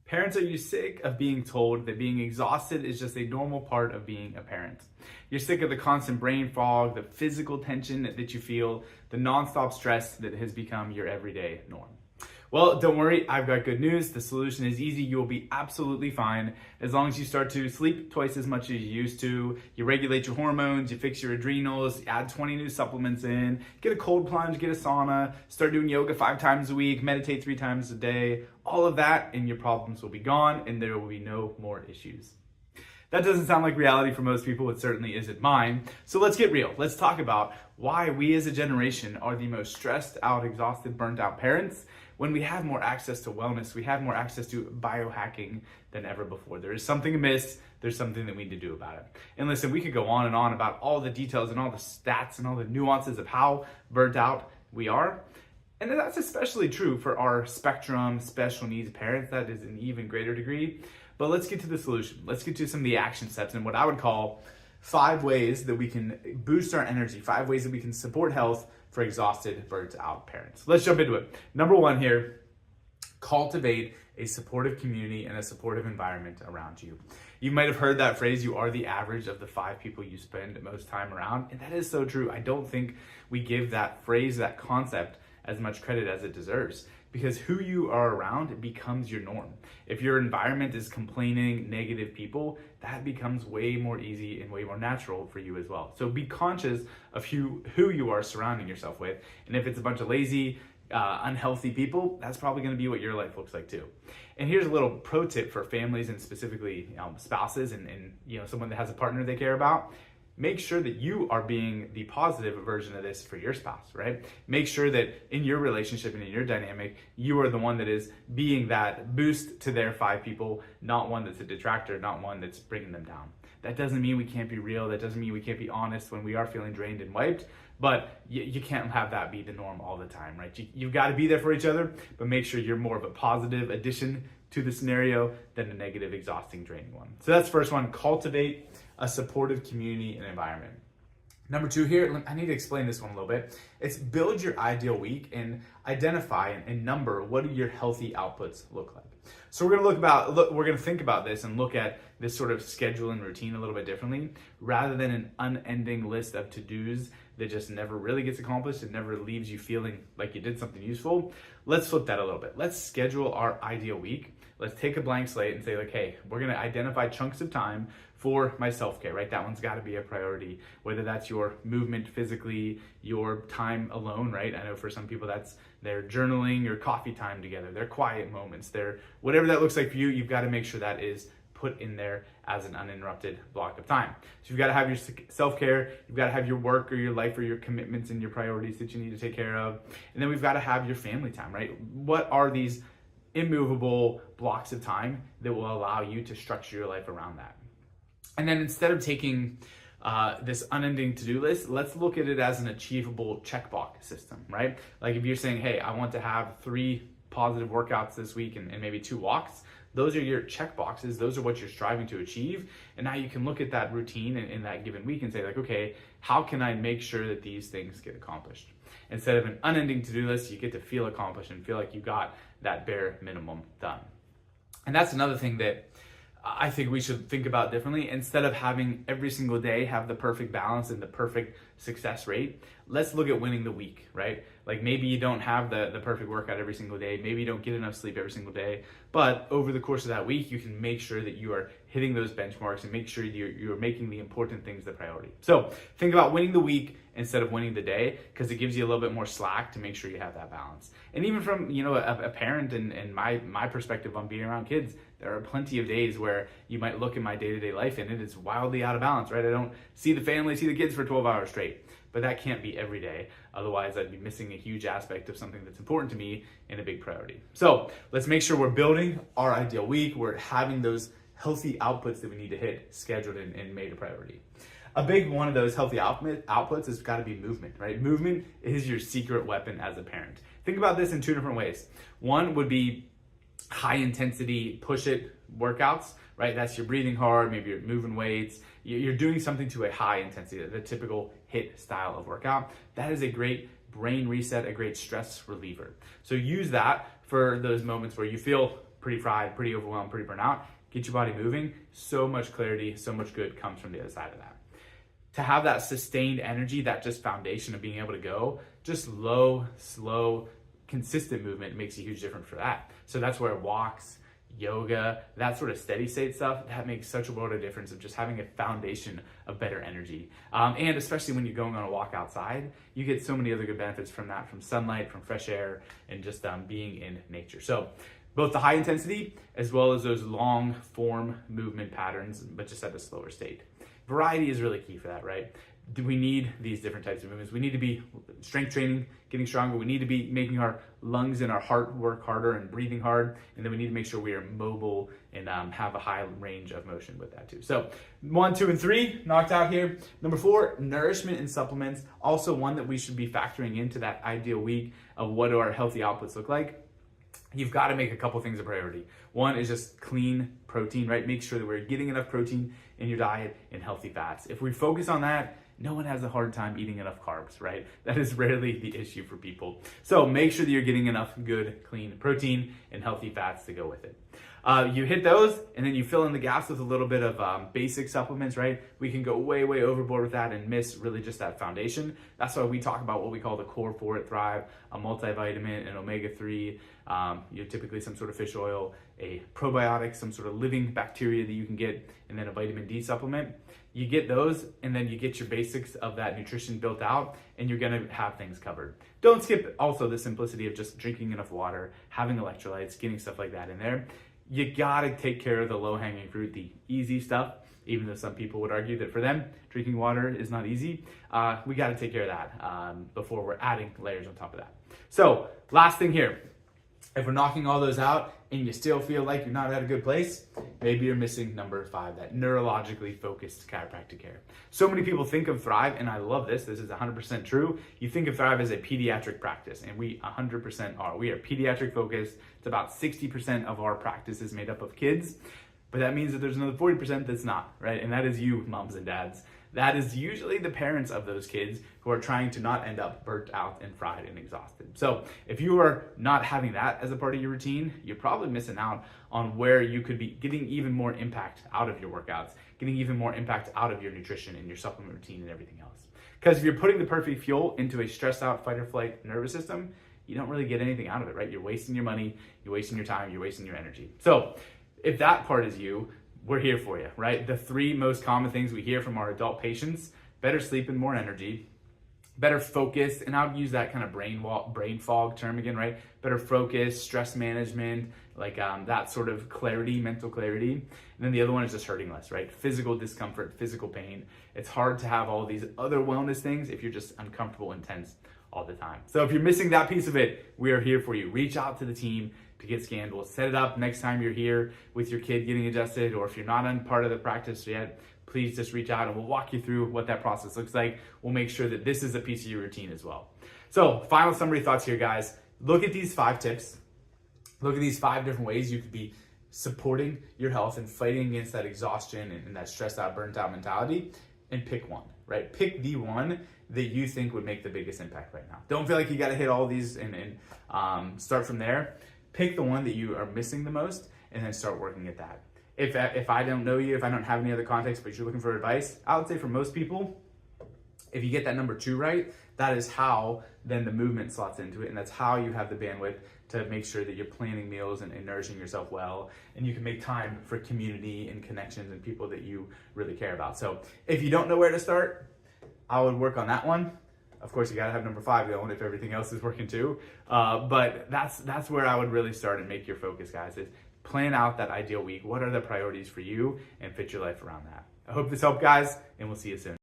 Parents, are you sick of being told that being exhausted is just a normal part of being a parent? You're sick of the constant brain fog, the physical tension that you feel, the nonstop stress that has become your everyday norm. Well, don't worry, I've got good news. The solution is easy. You will be absolutely fine as long as you start to sleep twice as much as you used to, you regulate your hormones, you fix your adrenals, add 20 new supplements in, get a cold plunge, get a sauna, start doing yoga 5 times a week, meditate 3 times a day, all of that, and your problems will be gone and there will be no more issues. That doesn't sound like reality for most people. It certainly isn't mine. So let's get real. Let's talk about why we as a generation are the most stressed out, exhausted, burnt out parents when we have more access to wellness, we have more access to biohacking than ever before. There is something amiss. There's something that we need to do about it. And listen, we could go on and on about all the details and all the stats and all the nuances of how burnt out we are. And that's especially true for our spectrum special needs parents. That is an even greater degree. But let's get to the solution. Let's get to some of the action steps and what I would call 5 ways that we can boost our energy, 5 ways that we can support health for exhausted, burnt out parents. Let's jump into it. Number 1 here, cultivate a supportive community and a supportive environment around you. You might have heard that phrase, you are the average of the 5 people you spend most time around. And that is so true. I don't think we give that phrase, that concept, as much credit as it deserves, because who you are around becomes your norm. If your environment is complaining, negative people, that becomes way more easy and way more natural for you as well. So be conscious of who you are surrounding yourself with. And if it's a bunch of lazy, unhealthy people, that's probably going to be what your life looks like too. And here's a little pro tip for families and specifically spouses and someone that has a partner they care about. Make sure that you are being the positive version of this for your spouse, right? Make sure that in your relationship and in your dynamic, you are the one that is being that boost to their 5 people, not one that's a detractor, not one that's bringing them down. That doesn't mean we can't be real. That doesn't mean we can't be honest when we are feeling drained and wiped, but you can't have that be the norm all the time, right? You've got to be there for each other, but make sure you're more of a positive addition to the scenario than a negative, exhausting, draining one. So that's the first one, cultivate a supportive community and environment. Number 2 here, I need to explain this one a little bit. It's build your ideal week and identify and number what do your healthy outputs look like. So we're going to think about this and look at this sort of schedule and routine a little bit differently, rather than an unending list of to-dos that just never really gets accomplished and never leaves you feeling like you did something useful. Let's flip that a little bit. Let's schedule our ideal week. Let's take a blank slate and say like, hey, we're going to identify chunks of time for my self-care, right? That one's got to be a priority, whether that's your movement physically, your time alone, right? I know for some people that's their journaling, your coffee time together, their quiet moments, their whatever that looks like for you, you've got to make sure that is put in there as an uninterrupted block of time. So you've got to have your self-care, you've got to have your work or your life or your commitments and your priorities that you need to take care of. And then we've got to have your family time, right? What are these immovable blocks of time that will allow you to structure your life around that? And then instead of taking this unending to-do list, let's look at it as an achievable checkbox system, right? Like if you're saying, hey, I want to have 3 positive workouts this week and maybe 2 walks, those are your check boxes. Those are what you're striving to achieve. And now you can look at that routine in that given week and say like, okay, how can I make sure that these things get accomplished? Instead of an unending to-do list, you get to feel accomplished and feel like you got that bare minimum done. And that's another thing that I think we should think about differently. Instead of having every single day have the perfect balance and the perfect success rate, let's look at winning the week, right? Like maybe you don't have the perfect workout every single day. Maybe you don't get enough sleep every single day. But over the course of that week, you can make sure that you are hitting those benchmarks and make sure you're making the important things the priority. So think about winning the week instead of winning the day, because it gives you a little bit more slack to make sure you have that balance. And even from a parent and my perspective on being around kids, there are plenty of days where you might look in my day-to-day life and it is wildly out of balance, right? I don't see the family, see the kids for 12 hours straight. But that can't be every day. Otherwise, I'd be missing a huge aspect of something that's important to me and a big priority. So let's make sure we're building our ideal week. We're having those healthy outputs that we need to hit scheduled and made a priority. A big one of those healthy outputs has got to be movement, right? Movement is your secret weapon as a parent. Think about this in 2 different ways. One would be high intensity push it workouts, right? That's your breathing hard, maybe you're moving weights, you're doing something to a high intensity, the typical HIIT style of workout. That is a great brain reset, a great stress reliever. So use that for those moments where you feel pretty fried, pretty overwhelmed, pretty burnt out. Get your body moving. So much clarity, so much good comes from the other side of that. To have that sustained energy, that just foundation of being able to go, just low, slow, consistent movement makes a huge difference for that. So that's where walks, yoga, that sort of steady state stuff, that makes such a world of difference of just having a foundation of better energy. And especially when you're going on a walk outside, you get so many other good benefits from that, from sunlight, from fresh air, and just being in nature. So both the high intensity as well as those long form movement patterns, but just at a slower state. Variety is really key for that, right? Do we need these different types of movements? We need to be strength training, getting stronger. We need to be making our lungs and our heart work harder and breathing hard. And then we need to make sure we are mobile and have a high range of motion with that too. So 1, 2, and 3 knocked out here. Number 4, nourishment and supplements. Also one that we should be factoring into that ideal week of what do our healthy outputs look like. You've got to make a couple things a priority. One is just clean protein, right? Make sure that we're getting enough protein in your diet and healthy fats. If we focus on that, no one has a hard time eating enough carbs, right? That is rarely the issue for people. So make sure that you're getting enough good, clean protein and healthy fats to go with it. You hit those and then you fill in the gaps with a little bit of basic supplements, right? We can go way, way overboard with that and miss really just that foundation. That's why we talk about what we call the core 4 at Thrive, a multivitamin, an omega-3, typically some sort of fish oil, a probiotic, some sort of living bacteria that you can get, and then a vitamin D supplement. You get those and then you get your basics of that nutrition built out and you're gonna have things covered. Don't skip also the simplicity of just drinking enough water, having electrolytes, getting stuff like that in there. You gotta take care of the low-hanging fruit, the easy stuff, even though some people would argue that for them, drinking water is not easy. We gotta take care of that before we're adding layers on top of that. So last thing here, if we're knocking all those out and you still feel like you're not at a good place, maybe you're missing number 5, that neurologically focused chiropractic care. So many people think of Thrive, and I love this is 100% true. You think of Thrive as a pediatric practice, and we 100% are. We are pediatric focused. It's about 60% of our practice is made up of kids, but that means that there's another 40% that's not, right? And that is you, moms and dads. That is usually the parents of those kids who are trying to not end up burnt out and fried and exhausted. So if you are not having that as a part of your routine, you're probably missing out on where you could be getting even more impact out of your workouts, getting even more impact out of your nutrition and your supplement routine and everything else. Because if you're putting the perfect fuel into a stressed out fight or flight nervous system, you don't really get anything out of it, right? You're wasting your money, you're wasting your time, you're wasting your energy. So if that part is you, we're here for you, right? The 3 most common things we hear from our adult patients: better sleep and more energy, better focus, and I'll use that kind of brain fog term again, right? Better focus, stress management, like that sort of clarity, mental clarity. And then the other one is just hurting less, right? Physical discomfort, physical pain. It's hard to have all these other wellness things if you're just uncomfortable and tense all the time. So if you're missing that piece of it, we are here for you. Reach out to the team to get scanned. We'll set it up next time you're here with your kid getting adjusted, or if you're not on part of the practice yet, please just reach out and we'll walk you through what that process looks like. We'll make sure that this is a piece of your routine as well. So final summary thoughts here, guys. Look at these 5 tips. Look at these 5 different ways you could be supporting your health and fighting against that exhaustion and that stressed out, burnt out mentality, and pick one, right? Pick the one that you think would make the biggest impact right now. Don't feel like you got to hit all these and start from there. Pick the one that you are missing the most and then start working at that. If I don't know you, if I don't have any other context, but you're looking for advice, I would say for most people, if you get that number 2 right, that is how then the movement slots into it. And that's how you have the bandwidth to make sure that you're planning meals and nourishing yourself well. And you can make time for community and connections and people that you really care about. So if you don't know where to start, I would work on that one. Of course, you gotta have number 5 going if everything else is working too. But that's where I would really start and make your focus, guys, is plan out that ideal week. What are the priorities for you and fit your life around that? I hope this helped, guys, and we'll see you soon.